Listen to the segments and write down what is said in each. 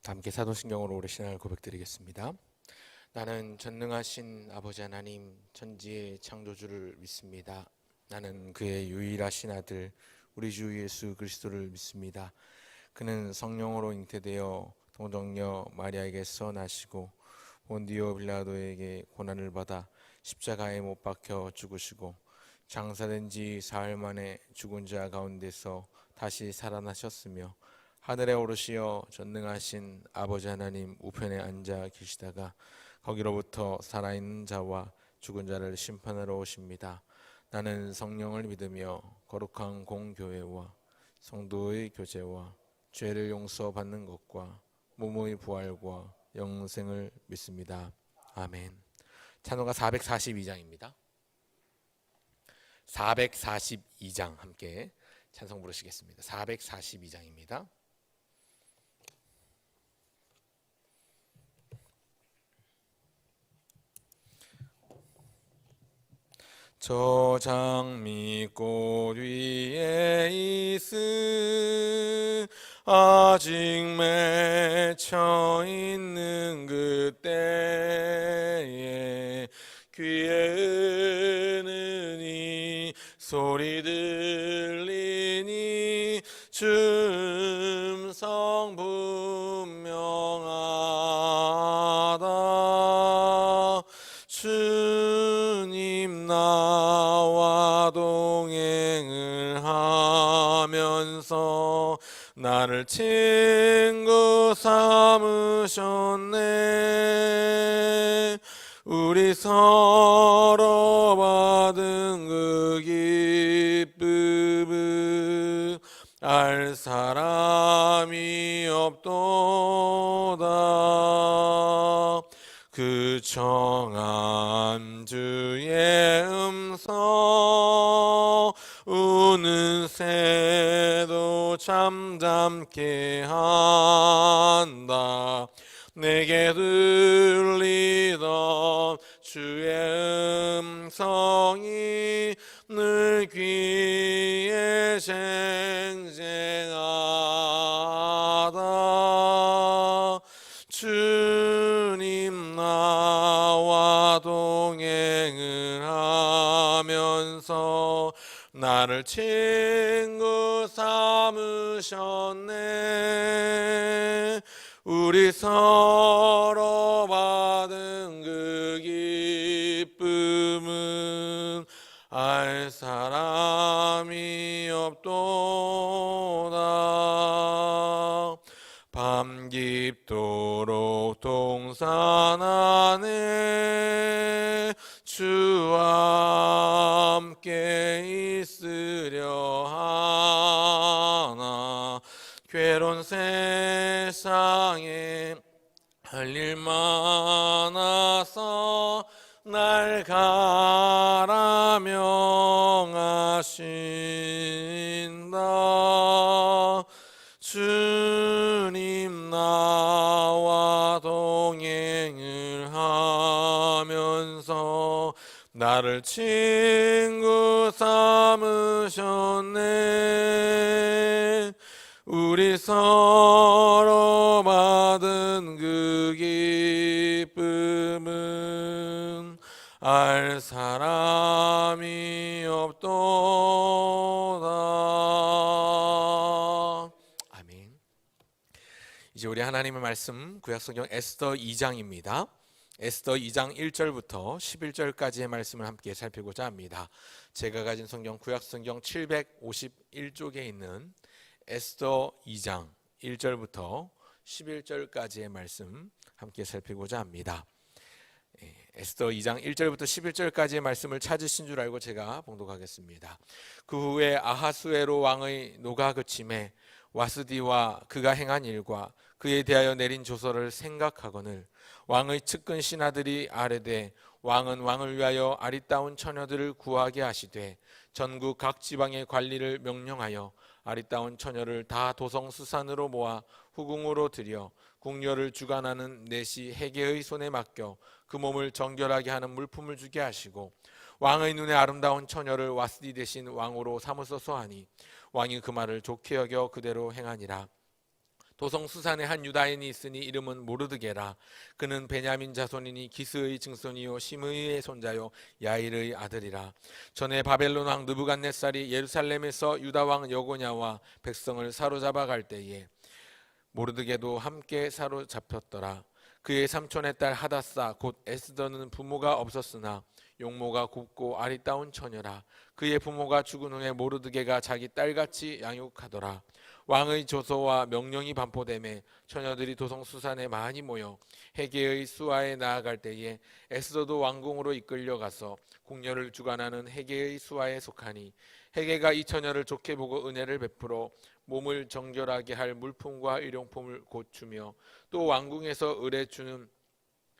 함께 사도신경으로 오래 신앙을 고백드리겠습니다. 나는 전능하신 아버지 하나님 천지의 창조주를 믿습니다. 나는 그의 유일하신 아들 우리 주 예수 그리스도를 믿습니다. 그는 성령으로 잉태되어 동정녀 마리아에게서 나시고 본디오 빌라도에게 고난을 받아 십자가에 못 박혀 죽으시고 장사된 지 사흘 만에 죽은 자 가운데서 다시 살아나셨으며 하늘에 오르시어 전능하신 아버지 하나님 우편에 앉아 계시다가 거기로부터 살아있는 자와 죽은 자를 심판하러 오십니다. 나는 성령을 믿으며 거룩한 공교회와 성도의 교제와 죄를 용서받는 것과 몸의 부활과 영생을 믿습니다. 아멘. 찬호가 442장입니다. 442장 함께 찬송 부르시겠습니다. 442장입니다. 저 장미꽃 위에 있음 아직 맺혀 있는 그때에 귀에 은은히 소리 들리니 주 음성 분명하다. 주님 나와 동행을 하면서 나를 친구 삼으셨네. 우리 서로 받은 그 기쁨을 알 사람이 없도다. 그 청한 주의 음성 우는 새도 잠잠케 한다. 내게 들리던 주의 음성이 늘 귀에 쟁쟁하다. 주님 나와 동행을 하면서 나를 친구 삼으셨네. 우리 서로 받은 그 기쁨은 알 사람이 없도다. 밤 깊도록 동산 안에 주와 함께 있으려 하나. 괴로운 세상에 할 일 많아서 날 가라 명하신다. 주님 나와 동행을 하면서 나를 친구 삼으셨네. 우리 서로 받은 그 기쁨은 알 사람이 없도다. 아멘. 이제 우리 하나님의 말씀 구약성경 에스더 2장입니다. 에스더 2장 1절부터 11절까지의 말씀을 함께 살피고자 합니다. 제가 가진 성경 구약성경 751쪽에 있는 에스더 2장 1절부터 11절까지의 말씀 함께 살피고자 합니다. 에스더 2장 1절부터 11절까지의 말씀을 찾으신 줄 알고 제가 봉독하겠습니다. 그 후에 아하수에로 왕의 노가 그침에 와스디와 그가 행한 일과 그에 대하여 내린 조서를 생각하거늘 왕의 측근 신하들이 아뢰되 왕은 왕을 위하여 아리따운 처녀들을 구하게 하시되 전국 각 지방의 관리를 명령하여 아리따운 처녀를 다 도성 수산으로 모아 후궁으로 들여 궁녀를 주관하는 내시 헤게의 손에 맡겨 그 몸을 정결하게 하는 물품을 주게 하시고 왕의 눈에 아름다운 처녀를 와스디 대신 왕으로 삼으소서 하니 왕이 그 말을 좋게 여겨 그대로 행하니라. 도성 수산에 한 유다인이 있으니 이름은 모르드게라. 그는 베냐민 자손이니 기스의 증손이요 시므이의 손자요 야일의 아들이라. 전에 바벨론 왕 느부갓네살이 예루살렘에서 유다 왕 여고냐와 백성을 사로잡아 갈 때에 모르드게도 함께 사로잡혔더라. 그의 삼촌의 딸 하다사 곧 에스더는 부모가 없었으나 용모가 곱고 아리따운 처녀라. 그의 부모가 죽은 후에 모르드게가 자기 딸같이 양육하더라. 왕의 조서와 명령이 반포되매 처녀들이 도성 수산에 많이 모여 헤게의 수하에 나아갈 때에 에스더도 왕궁으로 이끌려가서 궁녀를 주관하는 헤게의 수하에 속하니 헤게가 이 처녀를 좋게 보고 은혜를 베풀어 몸을 정결하게 할 물품과 일용품을 곧 주며 또 왕궁에서 을에 주는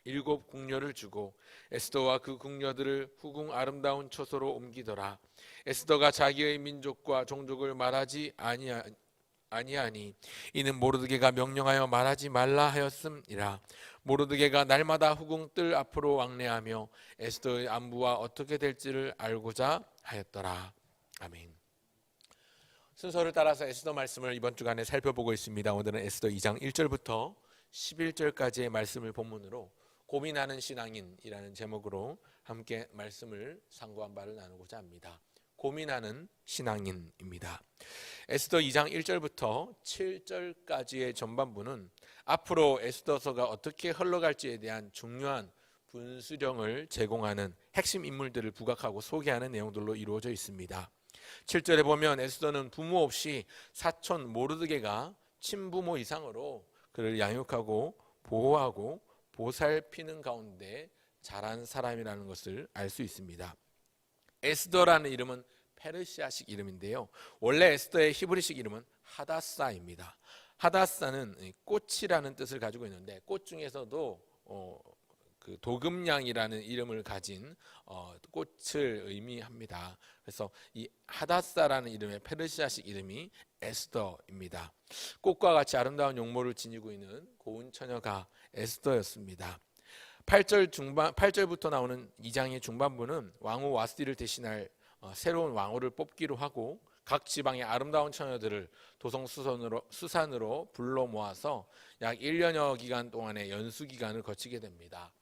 7 궁녀를 주고 에스더와 그 궁녀들을 후궁 아름다운 처소로 옮기더라. 에스더가 자기의 민족과 종족을 말하지 아니하니 이는 모르드게가 명령하여 말하지 말라 하였음이라. 모르드게가 날마다 후궁 뜰 앞으로 왕래하며 에스더의 안부와 어떻게 될지를 알고자 하였더라. 아멘. 순서를 따라서 에스더 말씀을 이번 주간에 살펴보고 있습니다. 오늘은 에스더 2장 1절부터 11절까지의 말씀을 본문으로 고민하는 신앙인이라는 제목으로 함께 말씀을 상고한 바를 나누고자 합니다. 고민하는 신앙인입니다. 에스더 2장 1절부터 7절까지의 전반부는 앞으로 에스더서가 어떻게 흘러갈지에 대한 중요한 분수령을 제공하는 핵심 인물들을 부각하고 소개하는 내용들로 이루어져 있습니다. 7절에 보면 에스더는 부모 없이 사촌 모르드게가 친부모 이상으로 그를 양육하고 보호하고 보살피는 가운데 자란 사람이라는 것을 알 수 있습니다. 에스더라는 이름은 페르시아식 이름인데요. 원래 에스더의 히브리식 이름은 하다사입니다. 하다사는 꽃이라는 뜻을 가지고 있는데 꽃 중에서도 그 도금냥이라는 이름을 가진 꽃을 의미합니다. 그래서 이 하다사라는 이름의 페르시아식 이름이 에스더입니다. 꽃과 같이 아름다운 용모를 지니고 있는 고운 처녀가 에스더였습니다. 8절부터 나오는 2장의 중반부는 왕후 와스디를 대신할 새로운 왕후를 뽑기로 하고 각 지방의 아름다운 처녀들을 도성 수산으로 불러 모아서 약 1년여 기간 동안의 연수 기간을 거치게 됩니다.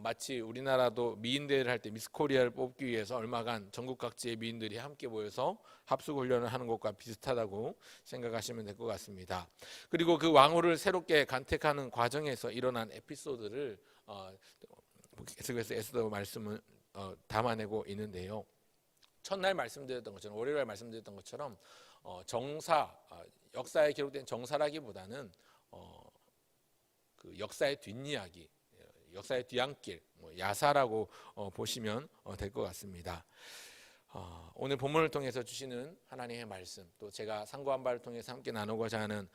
마치 우리나라도 미인대회를 할 때 미스코리아를 뽑기 위해서 얼마간 전국 각지의 미인들이 함께 모여서 합숙 훈련을 하는 것과 비슷하다고 생각하시면 될 것 같습니다. 그리고 그 왕후를 새롭게 간택하는 과정에서 일어난 에피소드를 계속해서 에스더 말씀을 담아내고 있는데요. 첫날 말씀드렸던 것처럼 월요일 말씀드렸던 것처럼 역사에 기록된 정사라기보다는 그 역사의 뒷이야기, 역사의 뒤안길, 야사라고 보시면 될 것 같습니다. 오늘 본문을 통해서 주시는 하나님의 말씀, 또 제가 상고한 바를 통해서 함께 나누고자 하는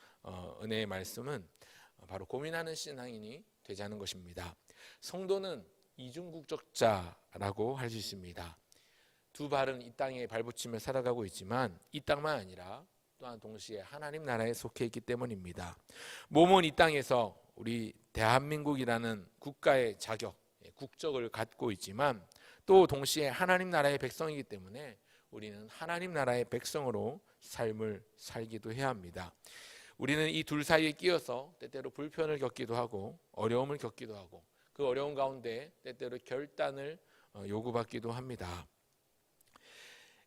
은혜의 말씀은 바로 고민하는 신앙인이 되자는 것입니다. 성도는 이중국적자라고 할 수 있습니다. 두 발은 이 땅에 발붙이며 살아가고 있지만 이 땅만 아니라 또한 동시에 하나님 나라에 속해 있기 때문입니다. 몸은 이 땅에서 우리 대한민국이라는 국가의 국적을 갖고 있지만 또 동시에 하나님 나라의 백성이기 때문에 우리는 하나님 나라의 백성으로 삶을 살기도 해야 합니다. 우리는 이 둘 사이에 끼어서 때때로 불편을 겪기도 하고 어려움을 겪기도 하고 그 어려운 가운데 때때로 결단을 요구받기도 합니다.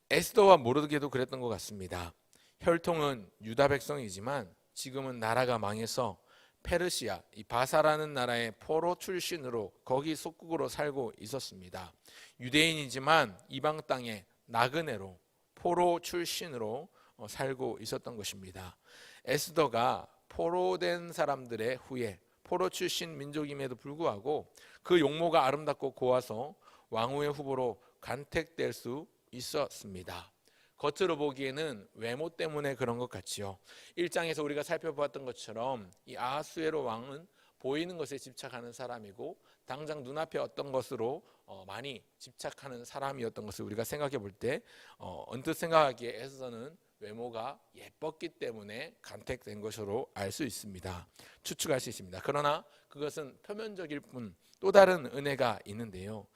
에스더와 모르드게도 그랬던 것 같습니다. 혈통은 유다 백성이지만 지금은 나라가 망해서 페르시아, 이 바사라는 나라의 포로 출신으로 거기 속국으로 살고 있었습니다. 유대인이지만 이방 땅의 나그네로 포로 출신으로 살고 있었던 것입니다. 에스더가 포로된 사람들의 후예, 포로 출신 민족임에도 불구하고 그 용모가 아름답고 고와서 왕후의 후보로 간택될 수 있었습니다. 겉으로 보기에는 외모 때문에 그런 것 같지요. 1장에서 우리가 살펴보았던 것처럼 이 아하수에로 왕은 보이는 것에 집착하는 사람이고 당장 눈앞에 어떤 것으로 많이 집착하는 사람이었던 것을 우리가 생각해 볼 때 언뜻 생각하기에 에스더는 외모가 예뻤기 때문에 간택된 것으로 알 수 있습니다. 추측할 수 있습니다. 그러나 그것은 표면적일 뿐 또 다른 은혜가 있는데요.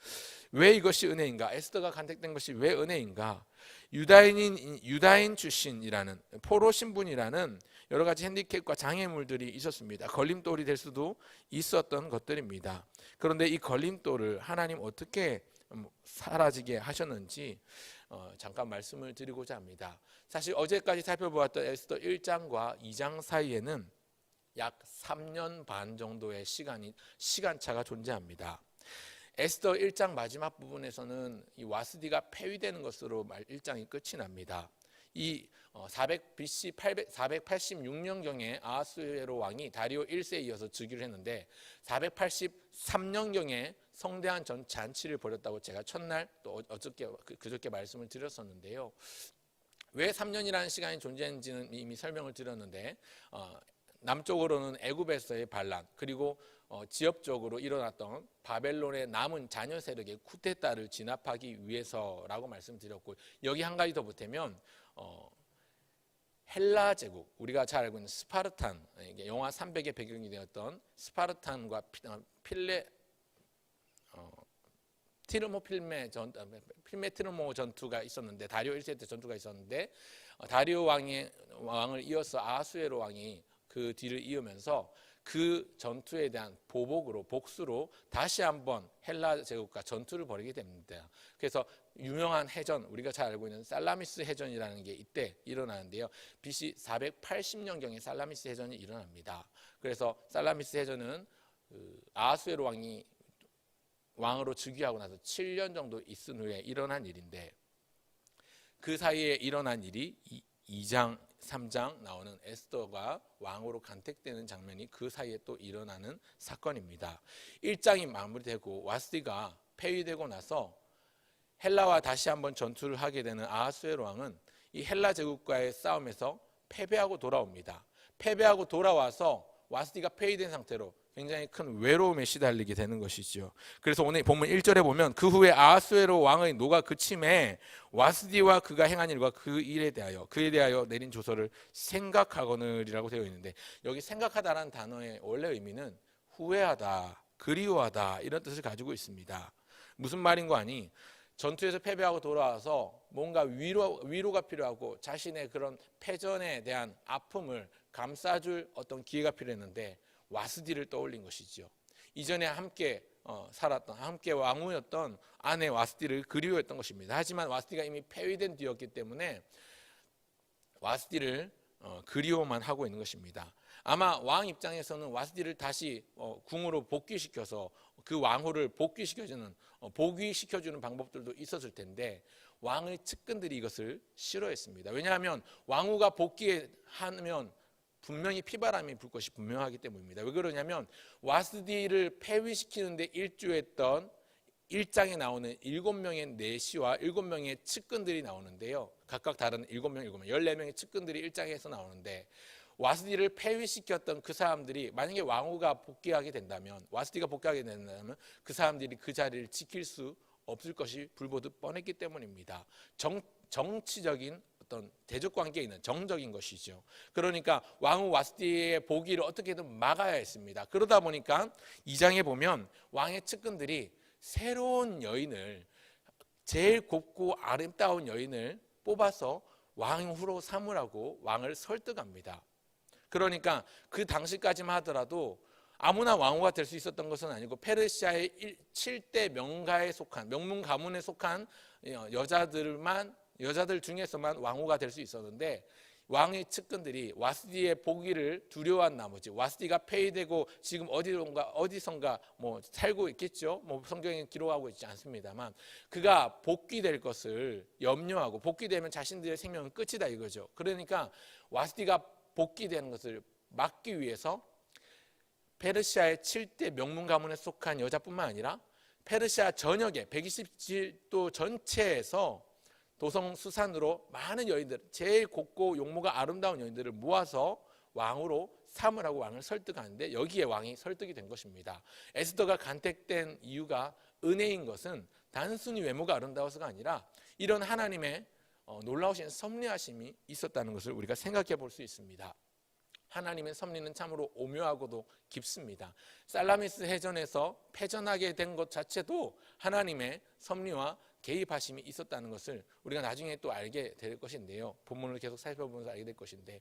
왜 이것이 은혜인가? 에스더가 간택된 것이 왜 은혜인가? 유다인 출신이라는 포로 신분이라는 여러 가지 핸디캡과 장애물들이 있었습니다. 걸림돌이 될 수도 있었던 것들입니다. 그런데 이 걸림돌을 하나님 어떻게 사라지게 하셨는지 잠깐 말씀을 드리고자 합니다. 사실 어제까지 살펴보았던 에스더 1장과 2장 사이에는 약 3년 반 정도의 시간차가 존재합니다. 에스더 1장 마지막 부분에서는 이 와스디가 폐위되는 것으로 1장이 끝이 납니다. 이 BC 486년경에 아하수에로 왕이 다리오 1세에 이어서 즉위를 했는데 483년경에 성대한 잔치를 벌였다고 제가 첫날 또 그저께 말씀을 드렸었는데요. 왜 3년이라는 시간이 존재했는지는 이미 설명을 드렸는데 남쪽으로는 애굽에서의 반란, 그리고 지역적으로 일어났던 바벨론의 남은 자녀 세력의 쿠데타를 진압하기 위해서라고 말씀드렸고, 여기 한 가지 더 보태면 헬라 제국, 우리가 잘 알고 있는 스파르탄, 영화 300의 배경이 되었던 스파르탄과 필메 트르모 전투가 있었는데, 다리오 1세 때 전투가 있었는데 다리오 왕을 이어서 아하수에로 왕이 그 뒤를 이으면서 그 전투에 대한 복수로 다시 한번 헬라 제국과 전투를 벌이게 됩니다. 그래서 유명한 해전, 우리가 잘 알고 있는 살라미스 해전이라는 게 이때 일어나는데요. BC 480년경에 살라미스 해전이 일어납니다. 그래서 살라미스 해전은 아하수에로 왕이 왕으로 즉위하고 나서 7년 정도 있은 후에 일어난 일인데, 그 사이에 일어난 일이 2장, 3장 나오는 에스더가 왕으로 간택되는 장면이 그 사이에 또 일어나는 사건입니다. 1장이 마무리되고 와스디가 폐위되고 나서 헬라와 다시 한번 전투를 하게 되는 아하수에로 왕은 이 헬라 제국과의 싸움에서 패배하고 돌아옵니다. 패배하고 돌아와서 와스디가 폐위된 상태로 굉장히 큰 외로움에 시달리게 되는 것이죠. 그래서 오늘 본문 1절에 보면 그 후에 아하수에로 왕의 노가 그침에 와스디와 그가 행한 일과 그에 대하여 내린 조서를 생각하거늘이라고 되어 있는데, 여기 생각하다라는 단어의 원래 의미는 후회하다, 그리워하다 이런 뜻을 가지고 있습니다. 무슨 말인 거 아니? 전투에서 패배하고 돌아와서 뭔가 위로가 필요하고 자신의 그런 패전에 대한 아픔을 감싸줄 어떤 기회가 필요했는데 와스디를 떠올린 것이죠. 이전에 함께 살았던, 함께 왕후였던 아내 와스디를 그리워했던 것입니다. 하지만 와스디가 이미 폐위된 뒤였기 때문에 와스디를 그리워만 하고 있는 것입니다. 아마 왕 입장에서는 와스디를 다시 궁으로 복귀시켜서 그 왕후를 복귀시켜주는 방법들도 있었을 텐데 왕의 측근들이 이것을 싫어했습니다. 왜냐하면 왕후가 복귀하면 분명히 피바람이 불 것이 분명하기 때문입니다. 왜 그러냐면 와스디를 폐위시키는 데 일조했던 1장에 나오는 7명의 내시와 7명의 측근들이 나오는데요. 각각 다른 7명, 14명의 측근들이 1장에서 나오는데, 와스디를 폐위시켰던 그 사람들이 만약에 왕후가 복귀하게 된다면, 와스디가 복귀하게 된다면 그 사람들이 그 자리를 지킬 수 없을 것이 불보듯 뻔했기 때문입니다. 정치적인 어떤 대적 관계에 있는 정적인 것이죠. 그러니까 왕후 와스디의 복위를 어떻게든 막아야 했습니다. 그러다 보니까 2장에 보면 왕의 측근들이 새로운 여인을, 제일 곱고 아름다운 여인을 뽑아서 왕후로 삼으라고 왕을 설득합니다. 그러니까 그 당시까지만 하더라도 아무나 왕후가 될 수 있었던 것은 아니고 페르시아의 7대 명가에 속한, 명문 가문에 속한 여자들 중에서만 왕후가 될 수 있었는데, 왕의 측근들이 와스디의 복위를 두려워한 나머지, 와스디가 폐위되고 지금 어디선가 살고 있겠죠. 성경에 기록하고 있지 않습니다만, 그가 복귀될 것을 염려하고, 복귀되면 자신들의 생명은 끝이다 이거죠. 그러니까 와스디가 복귀되는 것을 막기 위해서 페르시아의 7대 명문 가문에 속한 여자뿐만 아니라 페르시아 전역에 127도 전체에서 도성수산으로 많은 여인들, 제일 곱고 용모가 아름다운 여인들을 모아서 왕으로 삼으라고 왕을 설득하는데, 여기에 왕이 설득이 된 것입니다. 에스더가 간택된 이유가 은혜인 것은 단순히 외모가 아름다워서가 아니라 이런 하나님의 놀라우신 섭리하심이 있었다는 것을 우리가 생각해 볼 수 있습니다. 하나님의 섭리는 참으로 오묘하고도 깊습니다. 살라미스 해전에서 패전하게 된 것 자체도 하나님의 섭리와 개입하심이 있었다는 것을 우리가 나중에 또 알게 될 것인데요. 본문을 계속 살펴보면서 알게 될 것인데,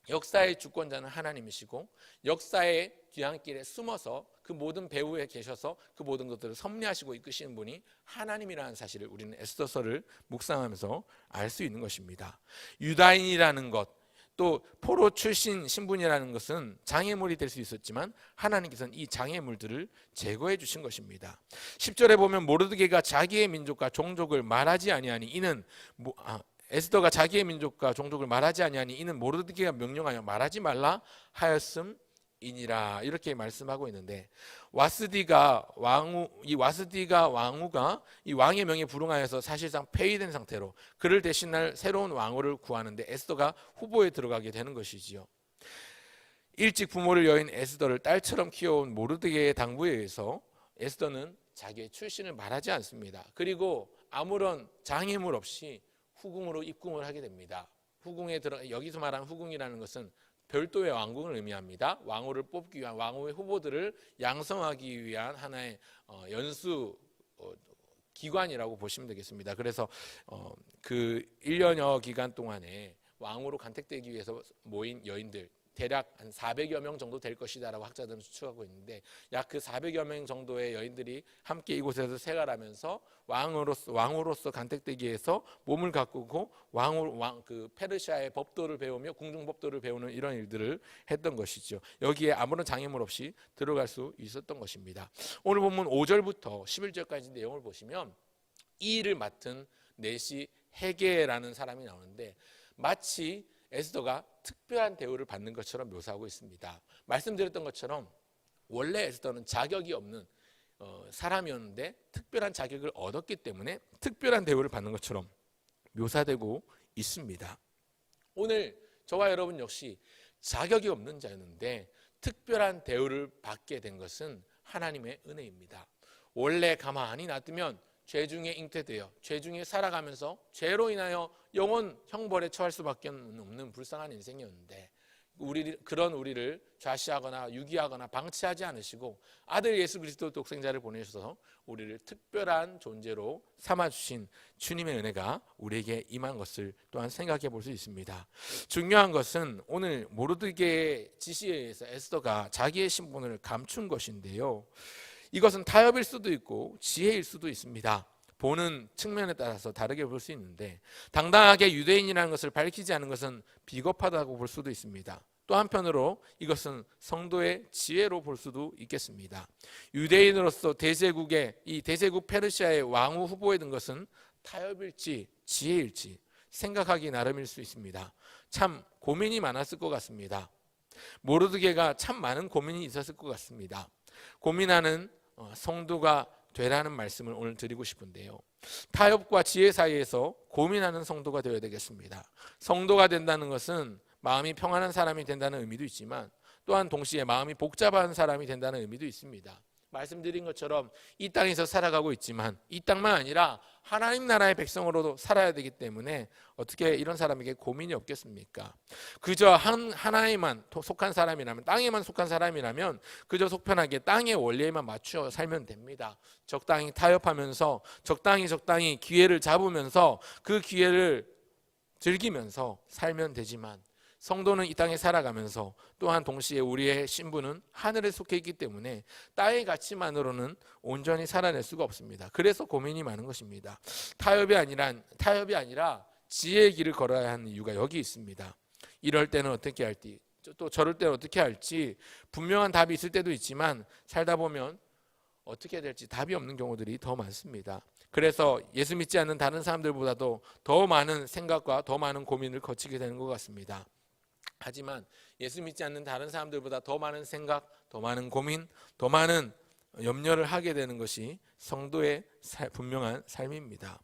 역사의 주권자는 하나님이시고 역사의 뒤안길에 숨어서 그 모든 배후에 계셔서 그 모든 것들을 섭리하시고 이끄시는 분이 하나님이라는 사실을 우리는 에스더서를 묵상하면서 알 수 있는 것입니다. 유다인이라는 것, 또 포로 출신 신분이라는 것은 장애물이 될 수 있었지만 하나님께서는 이 장애물들을 제거해 주신 것입니다. 10절에 보면 모르드게가 자기의 민족과 종족을 말하지 아니하니 이는 에스더가 자기의 민족과 종족을 말하지 아니하니 이는 모르드게가 명령하여 말하지 말라 하였음이니라, 이렇게 말씀하고 있는데, 와스디가 왕후가 이 왕의 명에 불응하여서 사실상 폐위된 상태로 그를 대신할 새로운 왕후를 구하는데 에스더가 후보에 들어가게 되는 것이지요. 일찍 부모를 여인 에스더를 딸처럼 키워온 모르드게의 당부에 의해서 에스더는 자기의 출신을 말하지 않습니다. 그리고 아무런 장애물 없이 후궁으로 입궁을 하게 됩니다. 여기서 말하는 후궁이라는 것은 별도의 왕궁을 의미합니다. 왕후를 뽑기 위한, 왕후의 후보들을 양성하기 위한 하나의 연수 기관이라고 보시면 되겠습니다. 그래서 그 1년여 기간 동안에 왕후로 간택되기 위해서 모인 여인들, 대략 한 400여 명 정도 될 것이다라고 학자들은 추측하고 있는데, 약 그 400여 명 정도의 여인들이 함께 이곳에서 생활하면서 왕으로서 간택되기 위해서 몸을 가꾸고 그 페르시아의 법도를 배우며 궁중 법도를 배우는 이런 일들을 했던 것이죠. 여기에 아무런 장애물 없이 들어갈 수 있었던 것입니다. 오늘 본문 5절부터 11절까지 내용을 보시면 이 일을 맡은 넷이 헤게라는 사람이 나오는데, 마치 에스더가 특별한 대우를 받는 것처럼 묘사하고 있습니다. 말씀드렸던 것처럼 원래 에스더는 자격이 없는 사람이었는데 특별한 자격을 얻었기 때문에 특별한 대우를 받는 것처럼 묘사되고 있습니다. 오늘 저와 여러분 역시 자격이 없는 자였는데 특별한 대우를 받게 된 것은 하나님의 은혜입니다. 원래 가만히 놔두면 죄 중에 잉태되어 죄 중에 살아가면서 죄로 인하여 영원 형벌에 처할 수밖에 없는 불쌍한 인생이었는데, 그런 우리를 좌시하거나 유기하거나 방치하지 않으시고 아들 예수 그리스도 독생자를 보내셔서 우리를 특별한 존재로 삼아주신 주님의 은혜가 우리에게 임한 것을 또한 생각해 볼 수 있습니다. 중요한 것은 오늘 모르드게의 지시에 의해서 에스더가 자기의 신분을 감춘 것인데요, 이것은 타협일 수도 있고 지혜일 수도 있습니다. 보는 측면에 따라서 다르게 볼 수 있는데, 당당하게 유대인이라는 것을 밝히지 않은 것은 비겁하다고 볼 수도 있습니다. 또 한편으로 이것은 성도의 지혜로 볼 수도 있겠습니다. 유대인으로서 대제국 페르시아의 왕후 후보에 든 것은 타협일지 지혜일지 생각하기 나름일 수 있습니다. 참 고민이 많았을 것 같습니다. 모르드게가 참 많은 고민이 있었을 것 같습니다. 고민하는 성도가 되라는 말씀을 오늘 드리고 싶은데요, 타협과 지혜 사이에서 고민하는 성도가 되어야 되겠습니다. 성도가 된다는 것은 마음이 평안한 사람이 된다는 의미도 있지만 또한 동시에 마음이 복잡한 사람이 된다는 의미도 있습니다. 말씀드린 것처럼 이 땅에서 살아가고 있지만 이 땅만 아니라 하나님 나라의 백성으로도 살아야 되기 때문에 어떻게 이런 사람에게 고민이 없겠습니까? 그저 하나에만 속한 사람이라면, 땅에만 속한 사람이라면 그저 속편하게 땅의 원리에만 맞추어 살면 됩니다. 적당히 타협하면서 적당히 기회를 잡으면서 그 기회를 즐기면서 살면 되지만, 성도는 이 땅에 살아가면서 또한 동시에 우리의 신분은 하늘에 속해 있기 때문에 땅의 가치만으로는 온전히 살아낼 수가 없습니다. 그래서 고민이 많은 것입니다. 타협이 아니라 지혜의 길을 걸어야 하는 이유가 여기 있습니다. 이럴 때는 어떻게 할지, 또 저럴 때는 어떻게 할지 분명한 답이 있을 때도 있지만 살다 보면 어떻게 될지 답이 없는 경우들이 더 많습니다. 그래서 예수 믿지 않는 다른 사람들보다도 더 많은 생각과 더 많은 고민을 거치게 되는 것 같습니다. 하지만 예수 믿지 않는 다른 사람들보다 더 많은 생각, 더 많은 고민, 더 많은 염려를 하게 되는 것이 성도의 분명한 삶입니다.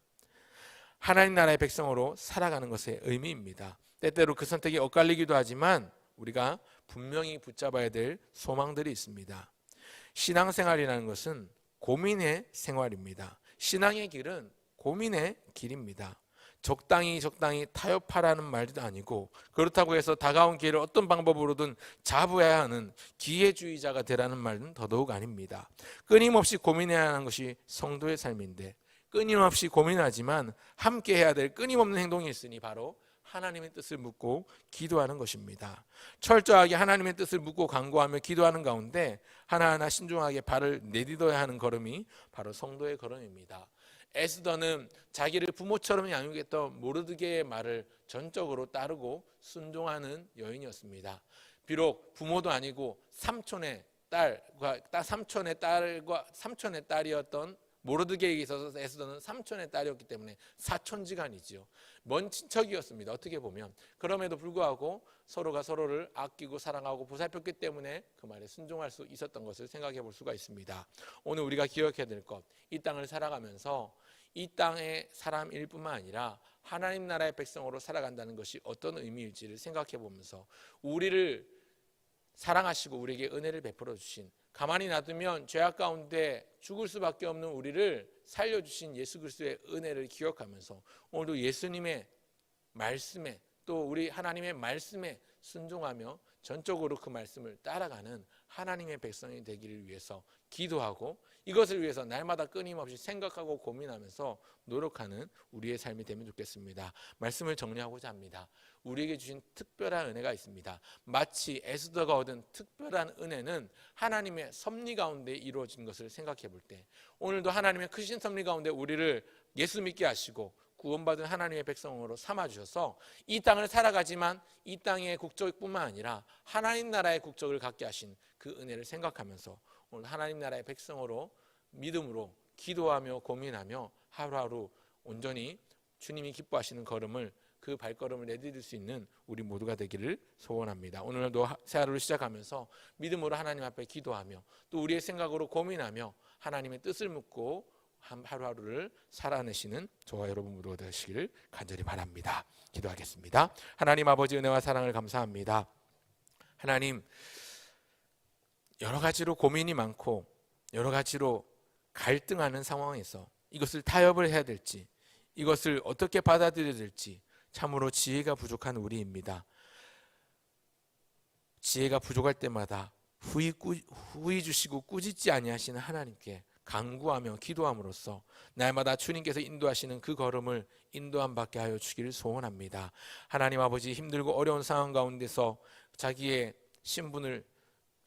하나님 나라의 백성으로 살아가는 것의 의미입니다. 때때로 그 선택이 엇갈리기도 하지만 우리가 분명히 붙잡아야 될 소망들이 있습니다. 신앙생활이라는 것은 고민의 생활입니다. 신앙의 길은 고민의 길입니다. 적당히 타협하라는 말도 아니고, 그렇다고 해서 다가온 기회를 어떤 방법으로든 잡아야 하는 기회주의자가 되라는 말은 더더욱 아닙니다. 끊임없이 고민해야 하는 것이 성도의 삶인데, 끊임없이 고민하지만 함께 해야 될 끊임없는 행동이 있으니 바로 하나님의 뜻을 묻고 기도하는 것입니다. 철저하게 하나님의 뜻을 묻고 간구하며 기도하는 가운데 하나하나 신중하게 발을 내딛어야 하는 걸음이 바로 성도의 걸음입니다. 에스더는 자기를 부모처럼 양육했던 모르드게의 말을 전적으로 따르고 순종하는 여인이었습니다. 비록 부모도 아니고 삼촌의 딸이었던 모르드게에게 있어서 에스더는 삼촌의 딸이었기 때문에 사촌지간이지요. 먼 친척이었습니다. 어떻게 보면. 그럼에도 불구하고 서로가 서로를 아끼고 사랑하고 보살폈기 때문에 그 말에 순종할 수 있었던 것을 생각해 볼 수가 있습니다. 오늘 우리가 기억해야 될 것, 이 땅을 살아가면서 이 땅의 사람일 뿐만 아니라 하나님 나라의 백성으로 살아간다는 것이 어떤 의미일지를 생각해 보면서 우리를 사랑하시고 우리에게 은혜를 베풀어 주신, 가만히 놔두면 죄악 가운데 죽을 수밖에 없는 우리를 살려주신 예수 그리스도의 은혜를 기억하면서 오늘도 예수님의 말씀에, 또 우리 하나님의 말씀에 순종하며 전적으로 그 말씀을 따라가는 하나님의 백성이 되기를 위해서 기도하고, 이것을 위해서 날마다 끊임없이 생각하고 고민하면서 노력하는 우리의 삶이 되면 좋겠습니다. 말씀을 정리하고자 합니다. 우리에게 주신 특별한 은혜가 있습니다. 마치 에스더가 얻은 특별한 은혜는 하나님의 섭리 가운데 이루어진 것을 생각해 볼 때, 오늘도 하나님의 크신 섭리 가운데 우리를 예수 믿게 하시고 구원받은 하나님의 백성으로 삼아주셔서 이 땅을 살아가지만 이 땅의 국적뿐만 아니라 하나님 나라의 국적을 갖게 하신 그 은혜를 생각하면서 오늘 하나님 나라의 백성으로 믿음으로 기도하며 고민하며 하루하루 온전히 주님이 기뻐하시는 걸음을, 그 발걸음을 내디딜 수 있는 우리 모두가 되기를 소원합니다. 오늘도 새 하루를 시작하면서 믿음으로 하나님 앞에 기도하며 또 우리의 생각으로 고민하며 하나님의 뜻을 묻고 하루하루를 살아내시는 저와 여러분 모두가 되시기를 간절히 바랍니다. 기도하겠습니다. 하나님 아버지, 은혜와 사랑을 감사합니다. 하나님, 여러 가지로 고민이 많고 여러 가지로 갈등하는 상황에서 이것을 타협을 해야 될지, 이것을 어떻게 받아들여야 될지 참으로 지혜가 부족한 우리입니다. 지혜가 부족할 때마다 후히 주시고 꾸짖지 아니하시는 하나님께 간구하며 기도함으로써 날마다 주님께서 인도하시는 그 걸음을 인도함 받게 하여 주기를 소원합니다. 하나님 아버지, 힘들고 어려운 상황 가운데서 자기의 신분을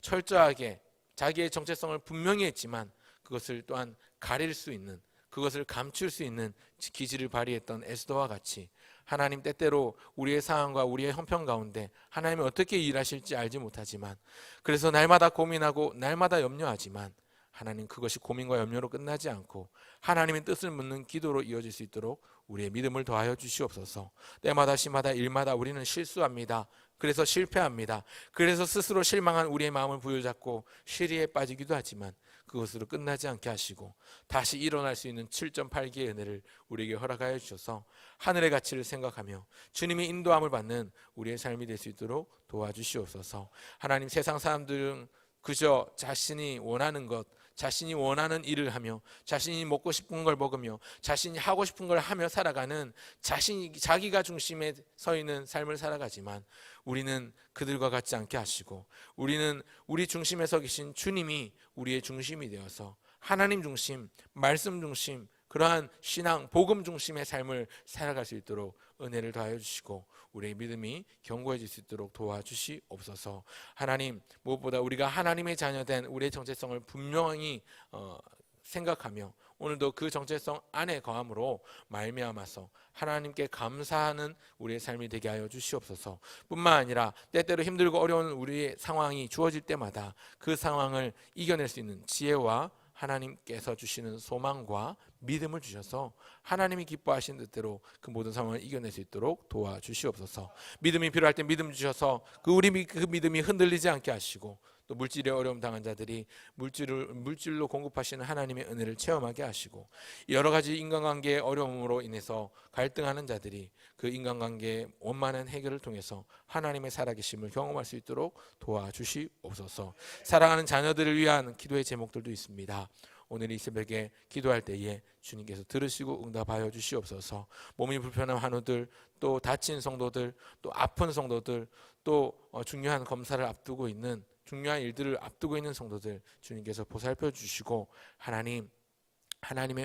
철저하게, 자기의 정체성을 분명히 했지만 그것을 또한 가릴 수 있는, 그것을 감출 수 있는 기질을 발휘했던 에스더와 같이 하나님, 때때로 우리의 상황과 우리의 형편 가운데 하나님이 어떻게 일하실지 알지 못하지만, 그래서 날마다 고민하고 날마다 염려하지만 하나님, 그것이 고민과 염려로 끝나지 않고 하나님의 뜻을 묻는 기도로 이어질 수 있도록 우리의 믿음을 더하여 주시옵소서. 때마다 시마다 일마다 우리는 실수합니다. 그래서 실패합니다. 그래서 스스로 실망한 우리의 마음을 부여잡고 시리에 빠지기도 하지만 그것으로 끝나지 않게 하시고 다시 일어날 수 있는 7.8기의 은혜를 우리에게 허락하여 주셔서 하늘의 가치를 생각하며 주님의 인도함을 받는 우리의 삶이 될 수 있도록 도와주시옵소서. 하나님, 세상 사람들은 그저 자신이 원하는 것, 자신이 원하는 일을 하며 자신이 먹고 싶은 걸 먹으며 자신이 하고 싶은 걸 하며 살아가는 자기가 중심에 서 있는 삶을 살아가지만, 우리는 그들과 같지 않게 하시고 우리는 우리 중심에 서 계신 주님이 우리의 중심이 되어서 하나님 중심, 말씀 중심, 그러한 신앙, 복음 중심의 삶을 살아갈 수 있도록 은혜를 더하여 주시고 우리의 믿음이 견고해질 수 있도록 도와주시옵소서. 하나님, 무엇보다 우리가 하나님의 자녀된 우리의 정체성을 분명히 생각하며 오늘도 그 정체성 안에 거함으로 말미암아서 하나님께 감사하는 우리의 삶이 되게 하여 주시옵소서. 뿐만 아니라 때때로 힘들고 어려운 우리의 상황이 주어질 때마다 그 상황을 이겨낼 수 있는 지혜와 하나님께서 주시는 소망과 믿음을 주셔서 하나님이 기뻐하시는 뜻대로 그 모든 상황을 이겨낼 수 있도록 도와주시옵소서. 믿음이 필요할 때 믿음 주셔서 그 믿음이 흔들리지 않게 하시고, 또 물질의 어려움 당한 자들이 물질로 공급하시는 하나님의 은혜를 체험하게 하시고, 여러 가지 인간관계의 어려움으로 인해서 갈등하는 자들이 그 인간관계의 원만한 해결을 통해서 하나님의 살아계심을 경험할 수 있도록 도와주시옵소서. 사랑하는 자녀들을 위한 기도의 제목들도 있습니다. 오늘 이 새벽에 기도할 때에 주님께서 들으시고 응답하여 주시옵소서. 몸이 불편한 환우들, 또 다친 성도들, 또 아픈 성도들, 또 중요한 검사를 앞두고 있는, 중요한 일들을 앞두고 있는 성도들 주님께서 보살펴 주시고 하나님의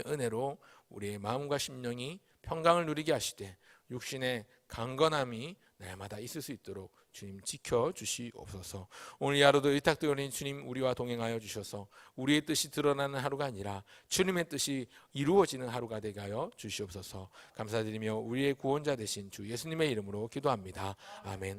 은혜로 우리의 마음과 심령이 평강을 누리게 하시되 육신의 강건함이 날마다 있을 수 있도록 주님 지켜주시옵소서. 오늘 이 하루도 의탁드리니 주님 우리와 동행하여 주셔서 우리의 뜻이 드러나는 하루가 아니라 주님의 뜻이 이루어지는 하루가 되게 하여 주시옵소서. 감사드리며 우리의 구원자 되신 주 예수님의 이름으로 기도합니다. 아멘.